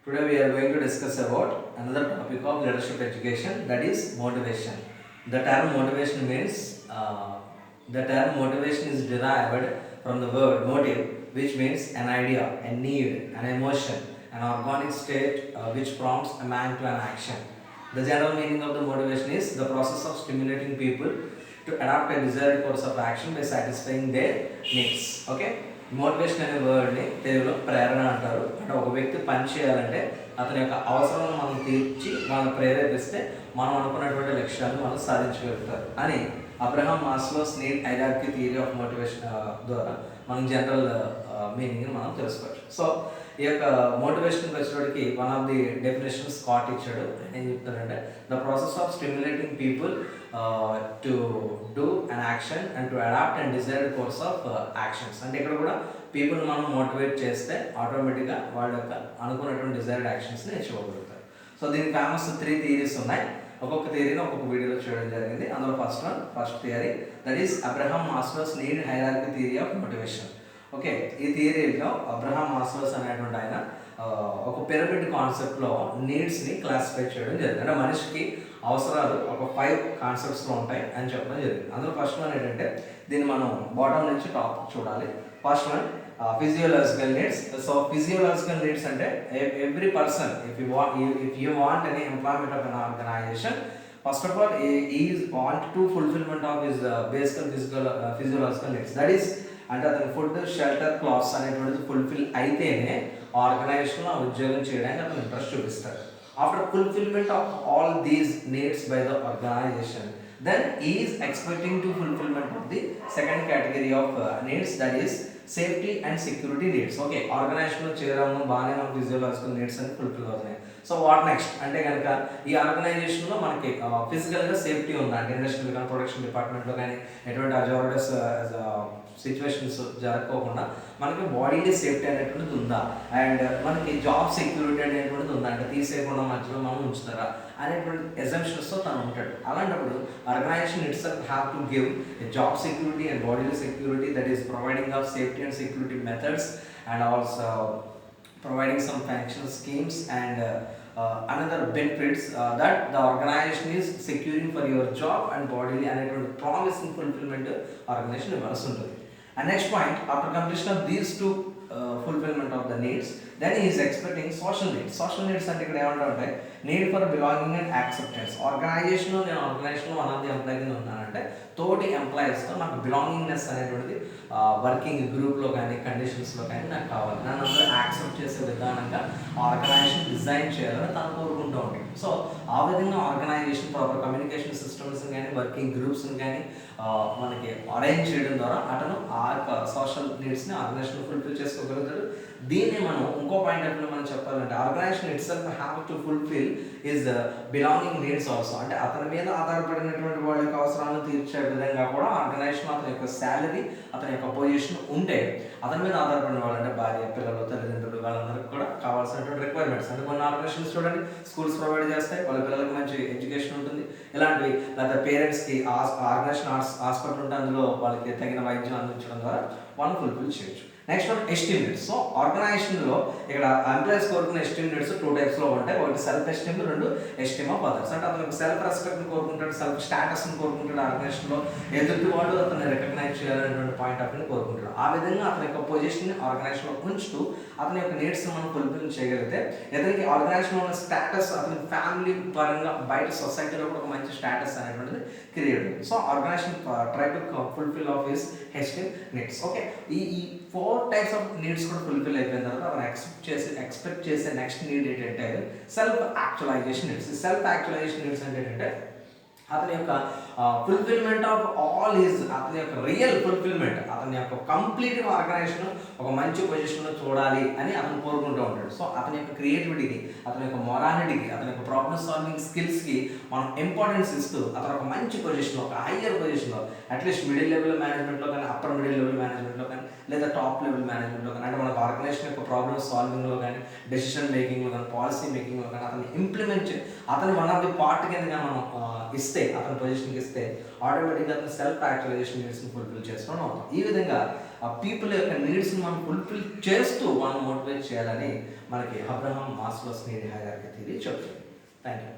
Today we are going to discuss about another topic of leadership education, that is motivation. The term motivation means the term motivation is derived from the word motive, which means an idea, a need, an emotion, an organic state which prompts a man to an action. The general meaning of the motivation is the process of stimulating people to adopt a desired course of action by satisfying their needs. Okay. Motivation అనే వర్డ్ని తెలుగులో ప్రేరణ అంటారు. అంటే ఒక వ్యక్తి పని చేయాలంటే అతని యొక్క అవసరాలను మనం తీర్చి మనం ప్రేరేపిస్తే మనం అనుకున్నటువంటి లక్ష్యాలను మనం సాధించగలుగుతారు అని Abraham Maslow's need hierarchy theory of motivation ద్వారా మనం జనరల్ మీనింగ్ని మనం తెలుసుకోవచ్చు. సో ఈ యొక్క మోటివేషన్కి వచ్చేటికి one of the definition Scott ఇచ్చాడు. ఏం చెప్తాడంటే the process of stimulating people to do an action and to adapt and desired course of actions. అంటే ఇక్కడ కూడా పీపుల్ మనం మోటివేట్ చేస్తే ఆటోమేటిక్గా వాళ్ళ యొక్క అనుకున్నటువంటి డిజైర్డ్ యాక్షన్స్ని ఎంచుకోగలుగుతారు. సో దీనికి ఫేమస్ 3 థియరీస్ ఉన్నాయి. ఒక్కొక్క థియరీని ఒక్కొక్క వీడియోలో చూడడం జరిగింది. అందులో first theory that is Abraham Maslow's need hierarchy theory of motivation. Okay, ఈ థియరీలో అబ్రహాం మాస్లోస్ అనేటువంటి ఆయన ఒక పిరమిడ్ కాన్సెప్ట్లో నీడ్స్ని క్లాసిఫై చేయడం జరిగింది. అంటే మనిషికి అవసరాలు ఒక 5 కాన్సెప్ట్స్లో ఉంటాయి అని చెప్పడం జరిగింది. అందులో ఫస్ట్ వన్ ఏంటంటే దీన్ని మనం బాటమ్ నుంచి టాప్ చూడాలి. First one physiological needs. So physiological needs అంటే every person if you want any employment of an organisation, first of all is want to fulfilment of his basical physiological needs. That is అంటే అతను food, shelter, clothes అనేటువంటిది fulfil అయితేనే ఆర్గనైజేషన్లో ఉద్యోగం చేయడానికి అతను interest చూపిస్తాడు. After fulfilment of all these needs by the organisation, then he is expecting to fulfillment of the second category of needs, that is safety and security needs. Okay, ఆర్గనైజేషన్లో చేరాము, బాగానే మన ఫిజియోలాజికల్ నీడ్స్ అని fulfil అవుతున్నాయి. So what next అంటే కనుక ఈ ఆర్గనైజేషన్లో మనకి ఫిజికల్గా సేఫ్టీ ఉందా అంటే ఇండస్ట్రియల్ కానీ ప్రొడక్షన్ డిపార్ట్మెంట్లో కానీ ఎటువంటి అజార్డస్ సిచ్యువేషన్స్ జరగకోకుండా మనకి బాడీలీ సేఫ్టీ అనేటువంటిది ఉందా, అండ్ మనకి జాబ్ సెక్యూరిటీ అనేటువంటిది ఉందా, అంటే తీసేయకుండా మధ్యలో మనం ఉంచుతారా అనేటువంటి ఎజంప్షన్స్తో తను ఉంటాడు. అలాంటప్పుడు organisation it's have to give job security and bodily security, that is providing of safety and security methods and also providing some functional schemes and another benefits that the organization is securing for your job and bodily and promising fulfillment organization ఇవ్వాల్సి ఉంటుంది. And next point, after completion of these two fulfillment of the needs, then he is expecting social needs. Social needs అంటే ఇక్కడ ఏమంటారంటే need for belonging and acceptance. ఆర్గనైజేషన్లో నేను ఆర్గనైజేషన్లో one of the employee కింద ఉన్నానంటే తోటి ఎంప్లాయీస్తో నాకు బిలాంగింగ్నెస్ అనేటువంటిది వర్కింగ్ గ్రూప్లో కానీ కండిషన్స్లో కానీ నాకు కావాలి. నన్ను అందరూ యాక్సెప్ట్ చేసే విధానంగా ఆర్గనైజేషన్ డిజైన్ చేయాలని తను కోరుకుంటూ ఉంటుంది. సో ఆ విధంగా ఆర్గనైజేషన్ ప్రాపర్ కమ్యూనికేషన్ సిస్టమ్స్ని కానీ వర్కింగ్ గ్రూప్స్ని కానీ మనకి అరేంజ్ చేయడం ద్వారా అతను ఆ యొక్క సోషల్ నీడ్స్ని ఆర్గనైజేషన్ ఫుల్ఫిల్ చేసుకోగలుగుతాడు. దీన్ని మనం ఇంకో పాయింట్ ఆఫ్ వ్యూ మనం చెప్పాలంటే organisation itself have to fulfil his belonging needs also. అంటే అతని మీద ఆధారపడినటువంటి వాళ్ళ యొక్క అవసరాలను తీర్చే విధంగా కూడా ఆర్గనైజేషన్ అతని యొక్క శాలరీ, అతని యొక్క పొజిషన్ ఉంటే అతని మీద ఆధారపడిన వాళ్ళు అంటే భార్య, పిల్లలు, తల్లిదండ్రులు వాళ్ళందరికీ కూడా కావాల్సినటువంటి రిక్వైర్మెంట్స్ అంటే కొన్ని ఆర్గనైజేషన్స్ చూడండి స్కూల్స్ ప్రొవైడ్ చేస్తాయి, వాళ్ళ పిల్లలకు మంచి ఎడ్యుకేషన్ ఉంటుంది. ఇలాంటివి లేదా పేరెంట్స్కి ఆర్గనైజేషన్ హాస్పిటల్ ఉంటే అందులో వాళ్ళకి తగిన వైద్యం అందించడం ద్వారా వాళ్ళు ఫుల్ఫిల్ చేయొచ్చు. Next one esteem needs. So ఆర్గనైజేషన్లో ఇక్కడ ఎంప్లాయీస్ కోరుకున్న ఎస్టీమ్ నీడ్స్ 2 టైప్స్లో ఉంటాయి. ఒకటి self esteem, 2 esteem of others. అంటే అతను సెల్ఫ్ రెస్పెక్ట్ని కోరుకుంటాడు, సెల్ఫ్ స్టాటస్ని కోరుకుంటాడు, ఆర్గనైజేషన్లో ఎదుటివాడు అతన్ని రికగ్నైజ్ చేయాలనేటువంటి పాయింట్ ఆఫ్ వ్యూని కోరుకుంటాడు. ఆ విధంగా అతని యొక్క పొజిషన్ని ఆర్గనైజేషన్లో ఉంచుతూ అతని యొక్క నీడ్స్ని మనం ఫుల్ఫిల్ చేయగలిగితే అతనికి ఆర్గనైజేషన్లో ఉన్న స్టాటస్ అతని ఫ్యామిలీ పరంగా బయట సొసైటీలో కూడా ఒక మంచి స్టాటస్ అనేటువంటిది క్రియేట్ అవుతుంది. So organisation try to fulfil of his esteem needs. Okay, ఈ 4 టైప్స్ ఆఫ్ నీడ్స్ కూడా ఫుల్ఫిల్ అయిపోయిన తర్వాత అతను ఎక్స్పెక్ట్ చేసే నెక్స్ట్ నీడ్ ఏంటంటే self actualisation needs. Self actualisation needs అంటే ఏంటంటే అతని యొక్క ఫుల్ఫిల్మెంట్ ఆఫ్ ఆల్ హిజ్ అతని యొక్క రియల్ ఫుల్ఫిల్మెంట్, అతని యొక్క కంప్లీట్ ఆర్గనైజేషన్ ఒక మంచి పొజిషన్లో చూడాలి అని అతను కోరుకుంటూ ఉంటాడు. సో అతని యొక్క క్రియేటివిటీకి, అతని యొక్క మొరాలిటీకి, అతని యొక్క ప్రాబ్లమ్ సాల్వింగ్ స్కిల్స్కి మనం ఇంపార్టెన్స్ ఇస్తూ అతను ఒక మంచి పొజిషన్లో, ఒక హయ్యర్ పొజిషన్లో, అట్లీస్ట్ మిడిల్ లెవెల్ మేనేజ్మెంట్లో కానీ అప్పర్ మిడిల్ లెవెల్ మేనేజ్మెంట్లో కానీ లేదా టాప్ లెవెల్ మేనేజ్మెంట్లో కానీ, అంటే మనకు ఆర్గనైజేషన్ యొక్క ప్రాబ్లమ్ సాల్వింగ్లో కానీ, డెసిషన్ మేకింగ్లో కానీ, పాలసీ మేకింగ్లో కానీ అతను ఇంప్లిమెంట్ అతను వన్ ఆఫ్ ది పార్ట్ కిందగా మనం ఇస్తే, అతని పొజిషన్కి ఇస్తే ఆటోమేటిక్గా అతను సెల్ఫ్ యాక్చువలైజేషన్ నీడ్స్ని ఫుల్ఫిల్ చేసుకోవడం అవుతాం. ఈ విధంగా ఆ పీపుల్ యొక్క నీడ్స్ని మనం ఫుల్ఫిల్ చేస్తూ మనం మోటివేట్ చేయాలని మనకి Abraham Maslow's need hierarchy theory చెప్తుంది. Thank you.